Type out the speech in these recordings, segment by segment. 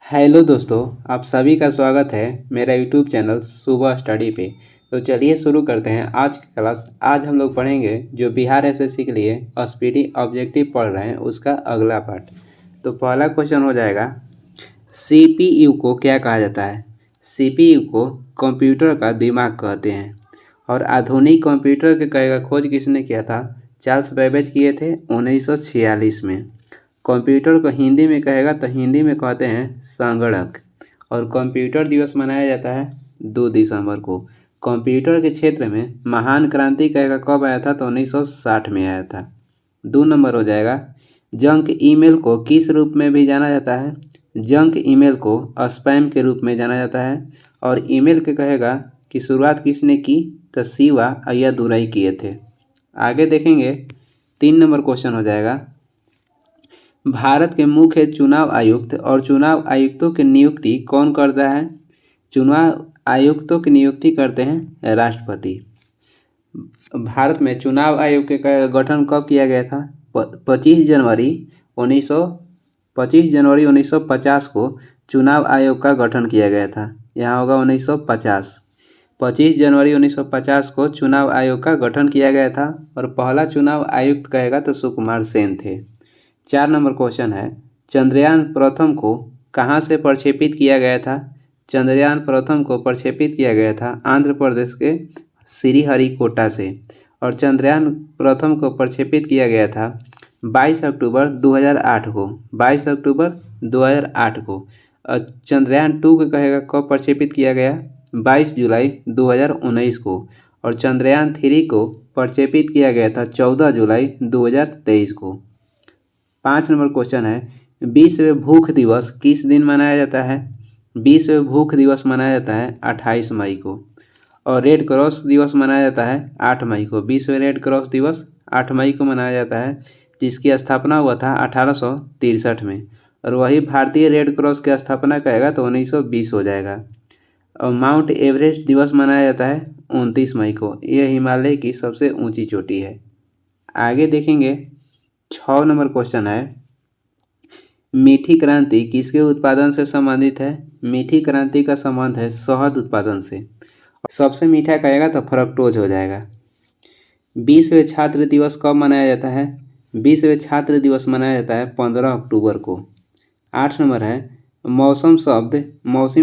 Hello दोस्तों, आप सभी का स्वागत है मेरा यूट्यूब चैनल सुबह स्टडी पे। तो चलिए शुरू करते हैं आज की क्लास। आज हम लोग पढ़ेंगे जो बिहार एसएससी के लिए स्पीडी ऑब्जेक्टिव पढ़ रहे हैं उसका अगला पार्ट। तो पहला क्वेश्चन हो जाएगा, सीपीयू को क्या कहा जाता है। सीपीयू को कंप्यूटर का दिमाग कहते हैं और आधुनिक कंप्यूटर के खोज किसने किया था। चार्ल्स बेबेज किए थे 1946 में। कंप्यूटर को हिंदी में कहेगा तो हिंदी में कहते हैं संगणक। और कंप्यूटर दिवस मनाया जाता है 2 दिसंबर को। कंप्यूटर के क्षेत्र में महान क्रांति कहेगा कब आया था तो 1960 में आया था। 2 नंबर हो जाएगा, जंक ईमेल को किस रूप में भी जाना जाता है। जंक ईमेल को स्पैम के रूप में जाना जाता है। और ईमेल के कहेगा कि शुरुआत किसने की तो शिवा अय्यादुरई किए थे। आगे देखेंगे 3 नंबर क्वेश्चन हो जाएगा, भारत के मुख्य चुनाव आयुक्त और चुनाव आयुक्तों की नियुक्ति कौन करता है। चुनाव आयुक्तों की नियुक्ति करते हैं राष्ट्रपति। भारत में चुनाव आयोग के गठन कब किया गया था। 25 जनवरी 1950 को चुनाव आयोग का गठन किया गया था। यहाँ होगा 1950। 25 जनवरी 1950 को चुनाव आयोग का गठन किया गया था और पहला चुनाव आयुक्त कहेगा तो सुकुमार सेन थे। 4 नंबर क्वेश्चन है, चंद्रयान प्रथम को कहाँ से प्रक्षेपित किया गया था। चंद्रयान प्रथम को प्रक्षेपित किया गया था आंध्र प्रदेश के श्रीहरिकोटा से। और चंद्रयान प्रथम को प्रक्षेपित किया गया था 22 अक्टूबर 2008 को। 22 अक्टूबर 2008 को। चंद्रयान 2 को कहेगा कब प्रक्षेपित किया गया 22 जुलाई 2019 को। और चंद्रयान 3 को प्रक्षेपित किया गया था 14 जुलाई 2023 को। 5 नंबर क्वेश्चन है, विश्व भूख दिवस किस दिन मनाया जाता है। विश्व भूख दिवस मनाया जाता है 28 मई को। और रेड क्रॉस दिवस मनाया जाता है 8 मई को। विश्व रेड क्रॉस दिवस 8 मई को मनाया जाता है, जिसकी स्थापना हुआ था 1863 में। और वही भारतीय रेड क्रॉस की स्थापना कहेगा तो 1920 हो जाएगा। और माउंट एवरेस्ट दिवस मनाया जाता है 29 मई को। यह हिमालय की सबसे ऊंची चोटी है। आगे देखेंगे 6 नंबर क्वेश्चन है, मीठी क्रांति किसके उत्पादन से संबंधित है। मीठी क्रांति का संबंध है शहद उत्पादन से। सबसे मीठा कहेगा तो फ्रक्टोज हो जाएगा। विश्व छात्र दिवस कब मनाया जाता है। विश्व छात्र दिवस मनाया जाता है 15 अक्टूबर को। 8 नंबर है, मौसम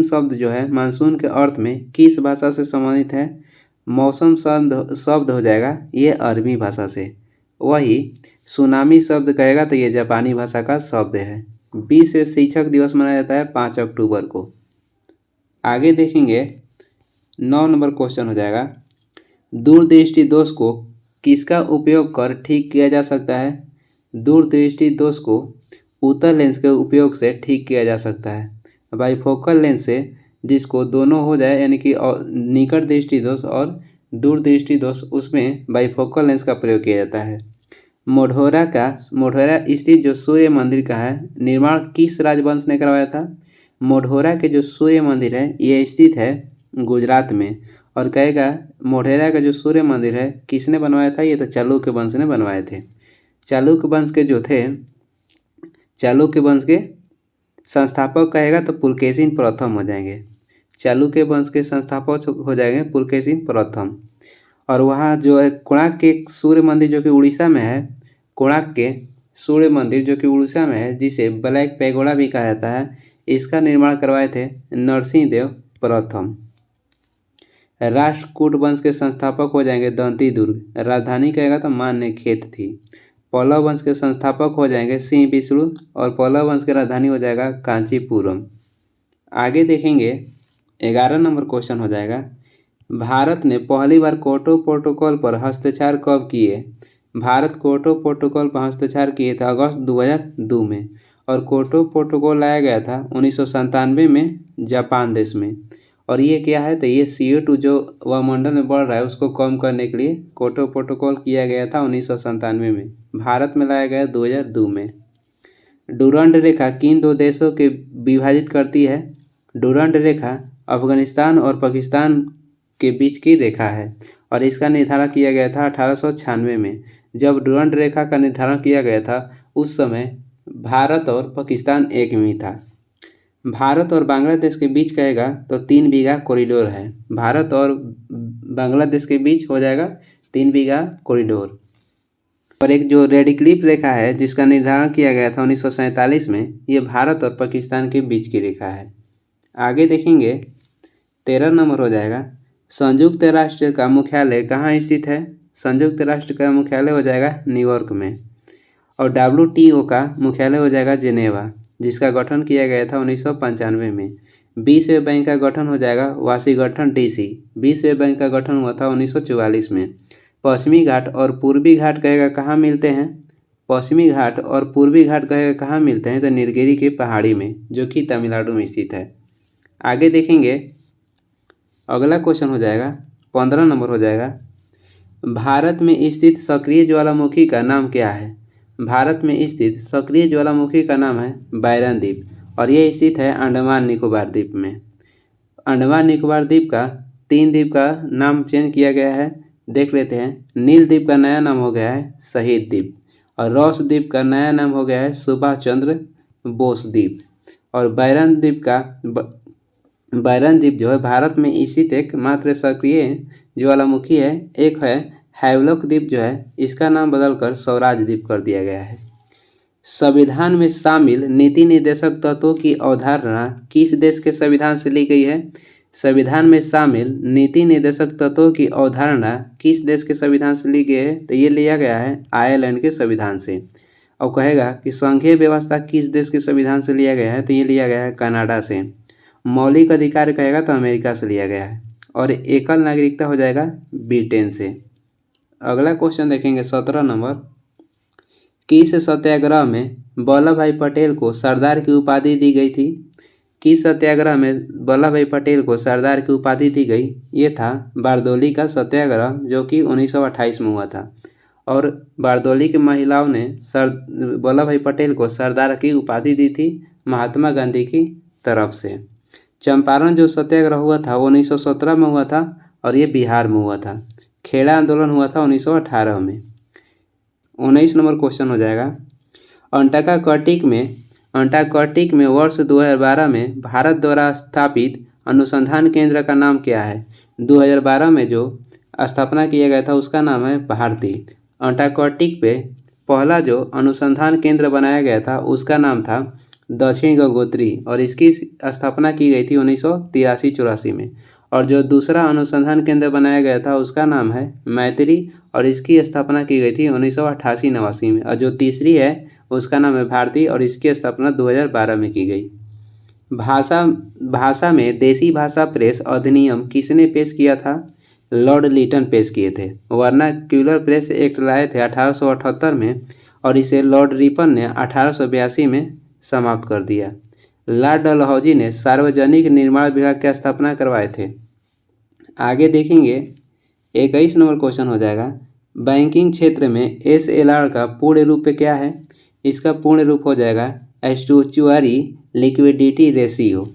शब्द जो है मानसून के अर्थ में किस भाषा से संबंधित है। मौसम शब्द हो जाएगा ये अरबी भाषा से। वही सुनामी शब्द कहेगा तो ये जापानी भाषा का शब्द है। विश्व शिक्षक दिवस मनाया जाता है 5 अक्टूबर को। आगे देखेंगे 9 नंबर क्वेश्चन हो जाएगा, दूरदृष्टि दोष को किसका उपयोग कर ठीक किया जा सकता है। दूरदृष्टि दोष को उत्तल लेंस के उपयोग से ठीक किया जा सकता है। बाइफोकल लेंस से जिसको दोनों हो जाए यानी कि निकट दृष्टि दोष और दूरदृष्टि दोष, उसमें बाइफोकल लेंस का प्रयोग किया जाता है। मोढेरा स्थित जो सूर्य मंदिर का है निर्माण किस राजवंश ने करवाया था। मोढेरा के जो सूर्य मंदिर है ये स्थित है गुजरात में। और कहेगा मोढेरा का जो सूर्य मंदिर है किसने बनवाया था, ये तो चालुक्य वंश ने बनवाए थे। चालुक्य वंश के जो थे, चालुक्य वंश के संस्थापक कहेगा तो पुलकेशिन प्रथम हो जाएंगे। चालुक्य वंश के संस्थापक हो जाएंगे पुलकेशिन प्रथम। और वहाँ जो है कोणार्क के सूर्य मंदिर जो कि उड़ीसा में है, कोणार्क के सूर्य मंदिर जो कि उड़ीसा में है, जिसे ब्लैक पैगोडा भी कहा जाता है, इसका निर्माण करवाए थे नरसिंह देव प्रथम। राष्ट्रकूट वंश के संस्थापक हो जाएंगे दंती दुर्ग। राजधानी कहेगा तो मान्यखेत थी। पल्लव वंश के संस्थापक हो जाएंगे सिंह विष्णु और पल्लव वंश की राजधानी हो जाएगा कांचीपुरम। आगे देखेंगे 11 नंबर क्वेश्चन हो जाएगा, भारत ने पहली बार क्योटो प्रोटोकॉल पर हस्ताक्षर कब किए। भारत क्योटो प्रोटोकॉल पर हस्ताक्षर किए थे अगस्त 2002 में। और क्योटो प्रोटोकॉल लाया गया था 1997 में जापान देश में। और ये क्या है तो ये CO2 जो वायुमंडल में बढ़ रहा है उसको कम करने के लिए क्योटो प्रोटोकॉल किया गया था 1997 में। भारत में लाया गया 2002 में। डुरंड रेखा किन 2 देशों के विभाजित करती है। डुरंड रेखा अफगानिस्तान और पाकिस्तान के बीच की रेखा है और इसका निर्धारण किया गया था 1896 में। जब डुरंड रेखा का निर्धारण किया गया था उस समय भारत और पाकिस्तान एक में था। भारत और बांग्लादेश के बीच कहेगा तो 3 बीघा कॉरिडोर है। भारत और बांग्लादेश के बीच हो जाएगा 3 बीघा कॉरिडोर। और एक जो रेड क्लिफ रेखा है जिसका निर्धारण किया गया था 1947 में, ये भारत और पाकिस्तान के बीच की रेखा है। आगे देखेंगे 13 नंबर हो जाएगा, संयुक्त राष्ट्र का मुख्यालय कहाँ स्थित है? संयुक्त राष्ट्र का मुख्यालय हो जाएगा न्यूयॉर्क में। और WTO का मुख्यालय हो जाएगा जेनेवा, जिसका गठन किया गया था 1995 में। विश्व बैंक का गठन हो जाएगा वाशिंगटन DC। विश्व बैंक का गठन हुआ था 1944 में। पश्चिमी घाट और पूर्वी घाट कहेगा कहाँ मिलते हैं? पश्चिमी घाट और पूर्वी घाट कहेगा कहाँ मिलते हैं? तो नीलगिरी की पहाड़ी में, जो कि तमिलनाडु में स्थित है। आगे देखेंगे अगला क्वेश्चन हो जाएगा 15 नंबर हो जाएगा, भारत में स्थित सक्रिय ज्वालामुखी का नाम क्या है? भारत में स्थित सक्रिय ज्वालामुखी का नाम है बायरन द्वीप और यह स्थित है अंडमान निकोबार द्वीप में। अंडमान निकोबार द्वीप का 3 द्वीप का नाम चेंज किया गया है, देख लेते हैं। नील द्वीप का नया नाम हो गया है शहीद द्वीप और रॉस द्वीप का नया नाम हो गया है सुभाष चंद्र बोस द्वीप। और बायरन द्वीप जो है भारत में स्थित एकमात्र सक्रिय ज्वालामुखी है। एक है हैवलॉक द्वीप जो है, इसका नाम बदलकर स्वराज द्वीप कर दिया गया है। संविधान में शामिल नीति निर्देशक तत्वों की अवधारणा किस देश के संविधान से ली गई है? संविधान में शामिल नीति निर्देशक तत्वों की अवधारणा किस देश के संविधान से ली गई है? तो ये लिया गया है आयरलैंड के संविधान से। और कहेगा कि संघीय व्यवस्था किस देश के संविधान से लिया गया है? तो ये लिया गया है कनाडा से। मौलिक अधिकार कहेगा तो अमेरिका से लिया गया है। और एकल नागरिकता हो जाएगा ब्रिटेन से। अगला क्वेश्चन देखेंगे 17 नंबर, किस सत्याग्रह में वल्लभ भाई पटेल को सरदार की उपाधि दी गई थी? किस सत्याग्रह में वल्लभ भाई पटेल को सरदार की उपाधि दी गई? ये था बारदौली का सत्याग्रह, जो कि 1928 में हुआ था। और बारदौली की महिलाओं ने वल्लभ भाई पटेल को सरदार की उपाधि दी थी महात्मा गांधी की तरफ से। चंपारण जो सत्याग्रह हुआ था वो 1917 में हुआ था और ये बिहार में हुआ था। खेड़ा आंदोलन हुआ था 1918 में। 19 नंबर क्वेश्चन हो जाएगा, अंटार्कटिक में वर्ष 2012 में भारत द्वारा स्थापित अनुसंधान केंद्र का नाम क्या है? 2012 में जो स्थापना किया गया था उसका नाम है भारती। अंटार्कटिक पे पहला जो अनुसंधान केंद्र बनाया गया था उसका नाम था दक्षिण गंगोत्री और इसकी स्थापना की गई थी 1983-84 में। और जो दूसरा अनुसंधान केंद्र बनाया गया था उसका नाम है मैत्री और इसकी स्थापना की गई थी 1988-89 में। और जो तीसरी है उसका नाम है भारती और इसकी स्थापना 2012 में की गई। भाषा में देसी भाषा प्रेस अधिनियम किसने पेश किया था? लॉर्ड लिटन पेश किए थे। वर्नाक्यूलर प्रेस एक्ट लाए थे 1878 में और इसे लॉर्ड रिपन ने 1882 में समाप्त कर दिया। लॉर्ड डलहौजी ने सार्वजनिक निर्माण विभाग की स्थापना करवाए थे। आगे देखेंगे 21 नंबर क्वेश्चन हो जाएगा, बैंकिंग क्षेत्र में SLR का पूर्ण रूप क्या है? इसका पूर्ण रूप हो जाएगा एस्टुचुअरी लिक्विडिटी रेशियो।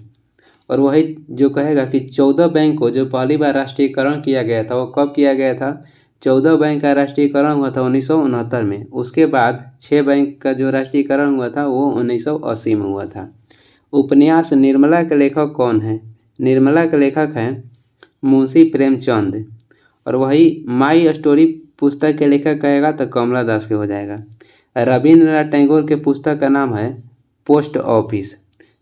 और वही जो कहेगा कि 14 बैंक को जो पहली बार राष्ट्रीयकरण किया गया था वो कब किया गया था? 14 बैंक का राष्ट्रीयकरण हुआ था 1969 में। उसके बाद 6 बैंक का जो राष्ट्रीयकरण हुआ था वो 1980 में हुआ था। उपन्यास निर्मला के लेखक कौन है? निर्मला के लेखक हैं मुंशी प्रेमचंद। और वही माई स्टोरी पुस्तक के लेखक कहेगा तो कमला दास के हो जाएगा। रविंद्रनाथ टैगोर के पुस्तक का नाम है पोस्ट ऑफिस।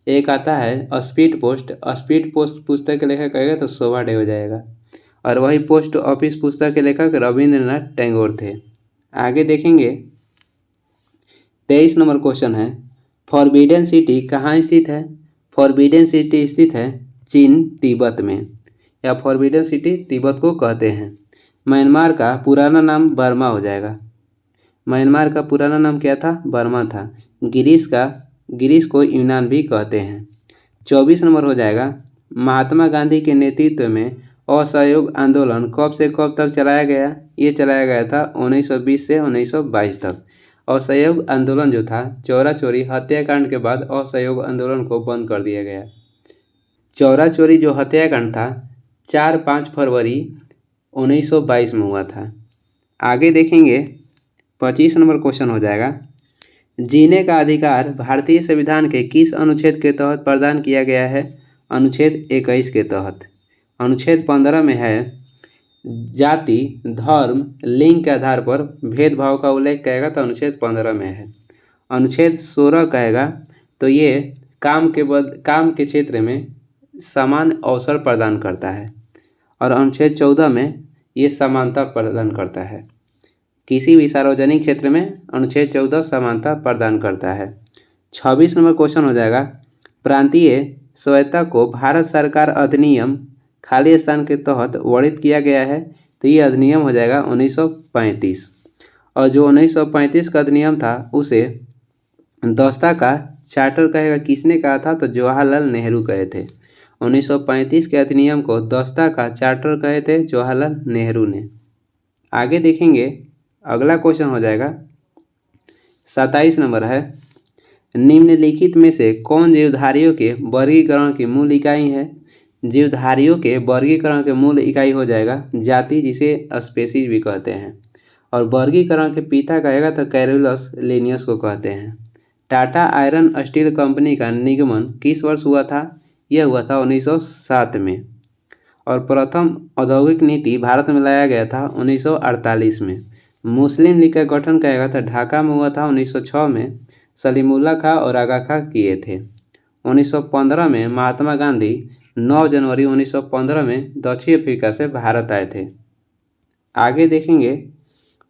एक आता है स्पीड पोस्ट पुस्तक के लेखक कहेगा तो शोभा डे हो जाएगा। और वही पोस्ट ऑफिस पुस्तक के लेखक रविंद्रनाथ टैगोर थे। आगे देखेंगे 23 नंबर क्वेश्चन है, फॉरबिडन सिटी कहाँ स्थित है? फॉरबिडन सिटी स्थित है चीन तिब्बत में, या फॉरबिडन सिटी तिब्बत को कहते हैं। म्यांमार का पुराना नाम बर्मा हो जाएगा। म्यांमार का पुराना नाम क्या था? बर्मा था। ग्रीस को यूनान भी कहते हैं। 24 नंबर हो जाएगा, महात्मा गांधी के नेतृत्व में असहयोग आंदोलन कब से कब तक चलाया गया? ये चलाया गया था 1920 से 1922 तक। असहयोग आंदोलन जो था चौरा चोरी हत्याकांड के बाद असहयोग आंदोलन को बंद कर दिया गया। चौरा चोरी जो हत्याकांड था 4-5 फरवरी 1922 में हुआ था। आगे देखेंगे 25 नंबर क्वेश्चन हो जाएगा, जीने का अधिकार भारतीय संविधान के किस अनुच्छेद के तहत प्रदान किया गया है? अनुच्छेद 21 के तहत। अनुच्छेद 15 में है जाति, धर्म, लिंग के आधार पर भेदभाव का उल्लेख कहेगा तो अनुच्छेद 15 में है। अनुच्छेद 16 कहेगा तो ये काम के क्षेत्र में समान अवसर प्रदान करता है। और अनुच्छेद 14 में ये समानता प्रदान करता है। किसी भी सार्वजनिक क्षेत्र में अनुच्छेद 14 समानता प्रदान करता है। 26 नंबर क्वेश्चन हो जाएगा, प्रांतीय स्वायत्तता को भारत सरकार अधिनियम खाली स्थान के तहत वर्णित किया गया है तो ये अधिनियम हो जाएगा 1935। और जो 1935 का अधिनियम था उसे दस्ता का चार्टर कहेगा किसने कहा था? तो जवाहरलाल नेहरू कहे थे। 1935 के अधिनियम को दस्ता का चार्टर कहे थे जवाहरलाल नेहरू ने। आगे देखेंगे, अगला क्वेश्चन हो जाएगा 27 नंबर है, निम्नलिखित में से कौन जीवधारियों के वर्गीकरण की मूल इकाई है? जीवधारियों के वर्गीकरण के मूल इकाई हो जाएगा जाति, जिसे स्पेसीज भी कहते हैं। और वर्गीकरण के पिता कहेगा तो कैरोलस लिनियस को कहते हैं। टाटा आयरन स्टील कंपनी का निगमन किस वर्ष हुआ था? यह हुआ था 1907 में। और प्रथम औद्योगिक नीति भारत में लाया गया था 1948 में। मुस्लिम लीग का गठन कहेगा तो ढाका में हुआ था 1906 में। सलीमुल्लाह खां और आगा खां किए थे। 1915 में महात्मा गांधी 9 जनवरी 1915 में दक्षिण अफ्रीका से भारत आए थे। आगे देखेंगे,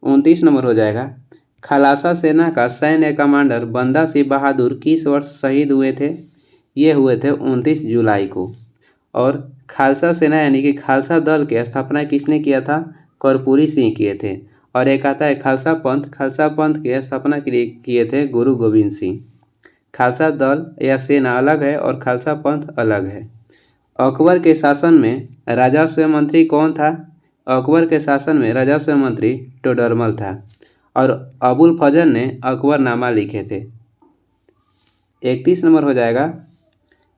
29 नंबर हो जाएगा, खालसा सेना का सैन्य कमांडर बंदा सिंह बहादुर किस वर्ष शहीद हुए थे? ये हुए थे 29 जुलाई को। और खालसा सेना यानी कि खालसा दल की स्थापना किसने किया था? कर्पूरी सिंह किए थे। और एक आता है खालसा पंथ की स्थापना किए थे गुरु गोविंद सिंह। खालसा दल या सेना अलग है और खालसा पंथ अलग है। अकबर के शासन में राजस्व मंत्री कौन था? अकबर के शासन में राजस्व मंत्री टोडरमल था। और अबुल फजल ने अकबरनामा लिखे थे। 31 नंबर हो जाएगा,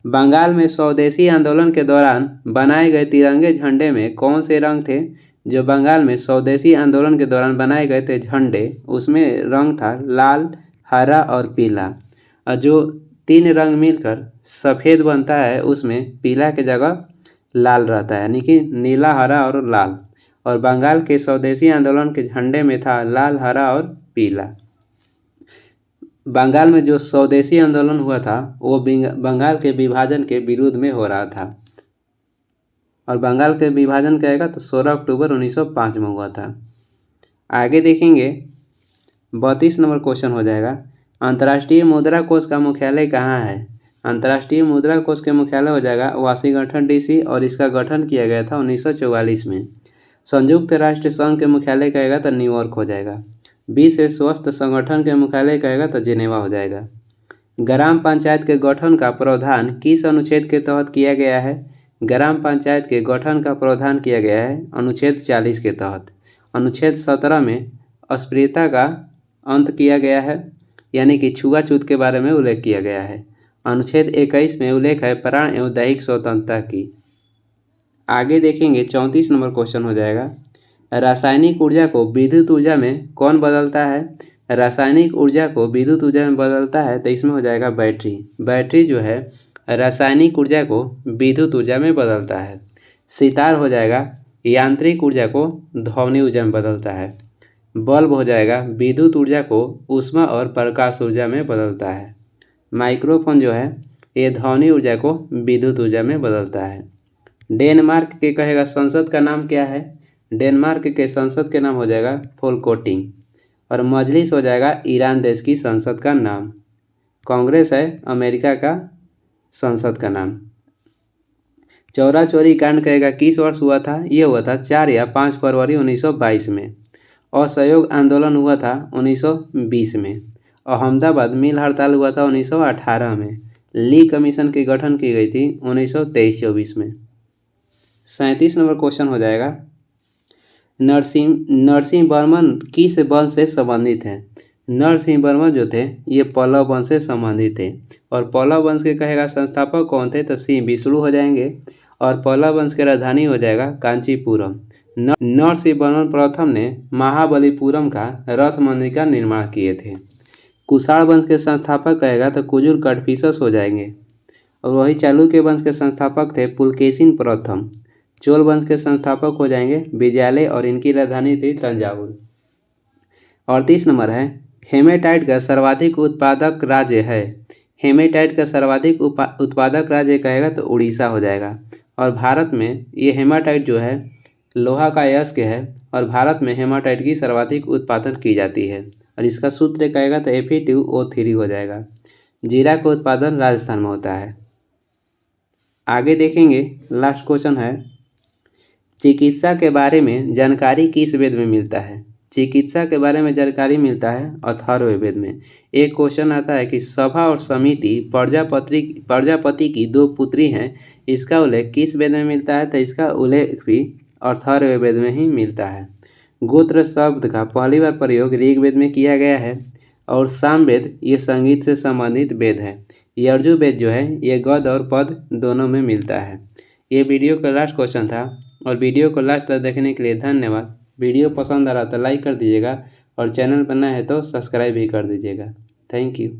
बंगाल में स्वदेशी आंदोलन के दौरान बनाए गए तिरंगे झंडे में कौन से रंग थे? जो बंगाल में स्वदेशी आंदोलन के दौरान बनाए गए थे झंडे, उसमें रंग था लाल, हरा और पीला। और जो 3 रंग मिलकर सफ़ेद बनता है उसमें पीला के जगह लाल रहता है, यानी कि नीला, हरा और लाल। और बंगाल के स्वदेशी आंदोलन के झंडे में था लाल, हरा और पीला। बंगाल में जो स्वदेशी आंदोलन हुआ था वो बंगाल के विभाजन के विरोध में हो रहा था। और बंगाल के विभाजन कहेगा तो 16 अक्टूबर 1905 में हुआ था। आगे देखेंगे, 32 नंबर क्वेश्चन हो जाएगा, अंतर्राष्ट्रीय मुद्रा कोष का मुख्यालय कहाँ है? अंतर्राष्ट्रीय मुद्रा कोष के मुख्यालय हो जाएगा वाशिंगटन डीसी और इसका गठन किया गया था 1944 में। संयुक्त राष्ट्र संघ के मुख्यालय कहेगा तो न्यूयॉर्क हो जाएगा। विश्व स्वास्थ्य संगठन के मुख्यालय कहेगा तो जेनेवा हो जाएगा। ग्राम पंचायत के गठन का प्रावधान किस अनुच्छेद के तहत किया गया है? ग्राम पंचायत के गठन का प्रावधान किया गया है अनुच्छेद 40 के तहत। अनुच्छेद 17 में अस्पृश्यता का अंत किया गया है, यानी कि छुआछूत के बारे में उल्लेख किया गया है। अनुच्छेद 21 में उल्लेख है प्राण एवं दैहिक स्वतंत्रता की। आगे देखेंगे, 34 नंबर क्वेश्चन हो जाएगा, रासायनिक ऊर्जा को विद्युत ऊर्जा में कौन बदलता है? रासायनिक ऊर्जा को विद्युत ऊर्जा में बदलता है तो इसमें हो जाएगा बैटरी। बैटरी जो है रासायनिक ऊर्जा को विद्युत ऊर्जा में बदलता है। सितार हो जाएगा यांत्रिक ऊर्जा को ध्वनि ऊर्जा में बदलता है। बल्ब हो जाएगा विद्युत ऊर्जा को ऊष्मा और प्रकाश ऊर्जा में बदलता है। माइक्रोफोन जो है ये ध्वनि ऊर्जा को विद्युत ऊर्जा में बदलता है। डेनमार्क के कहेगा संसद का नाम क्या है? डेनमार्क के संसद के नाम हो जाएगा फोल्कोटिंग। और मजलिस हो जाएगा ईरान देश की संसद का नाम। कांग्रेस है अमेरिका का संसद का नाम। चौरा चोरी कांड कहेगा किस वर्ष हुआ था? ये हुआ था 4 या 5 फरवरी 1922 में। असहयोग आंदोलन हुआ था 1920 में। अहमदाबाद मिल हड़ताल हुआ था 1918 में। ली कमीशन की गठन की गई थी 1923-24 में। 37 नंबर क्वेश्चन हो जाएगा, नरसिंह वर्मन किस वंश से संबंधित हैं? नरसिंह वर्मन जो थे ये पल्लव वंश से संबंधित थे। और पल्लव वंश के कहेगा संस्थापक कौन थे? तो सिंह विष्णु हो जाएंगे। और पल्लव वंश की राजधानी हो जाएगा कांचीपुरम। नरसिंह वर्मन प्रथम ने महाबलीपुरम का रथ मंदिर का निर्माण किए थे। कुषाण वंश के संस्थापक कहेगा तो कुजुर कड़फिसस हो जाएंगे। और वही चालुक्य वंश के संस्थापक थे पुलकेशिन प्रथम। चोल वंश के संस्थापक हो जाएंगे विजयालय और इनकी राजधानी थी तंजावुर। 38 नंबर है हेमेटाइट का सर्वाधिक उत्पादक राज्य है। हेमेटाइट का सर्वाधिक उत्पादक राज्य कहेगा तो उड़ीसा हो जाएगा। और भारत में ये हेमाटाइट जो है लोहा का अयस्क है और भारत में हेमाटाइट की सर्वाधिक उत्पादन की जाती है और इसका सूत्र कहेगा तो Fe2O3 हो जाएगा। जीरा का उत्पादन राजस्थान में होता है। आगे देखेंगे लास्ट क्वेश्चन है चिकित्सा के बारे में जानकारी किस वेद में मिलता है। चिकित्सा के बारे में जानकारी मिलता है अथर्ववेद में। एक क्वेश्चन आता है कि सभा और समिति प्रजापति की 2 पुत्री हैं, इसका उल्लेख किस वेद में मिलता है तो इसका उल्लेख भी अथर्ववेद में ही मिलता है। गोत्र शब्द का पहली बार प्रयोग ऋग्वेद में किया गया है और सामवेद ये संगीत से संबंधित वेद है। यजुर्वेद जो है ये गद्य और पद दोनों में मिलता है। ये वीडियो का लास्ट क्वेश्चन था और वीडियो को लास्ट तक देखने के लिए धन्यवाद। वीडियो पसंद आ रहा तो लाइक कर दीजिएगा और चैनल पर नया है तो सब्सक्राइब भी कर दीजिएगा। Thank you.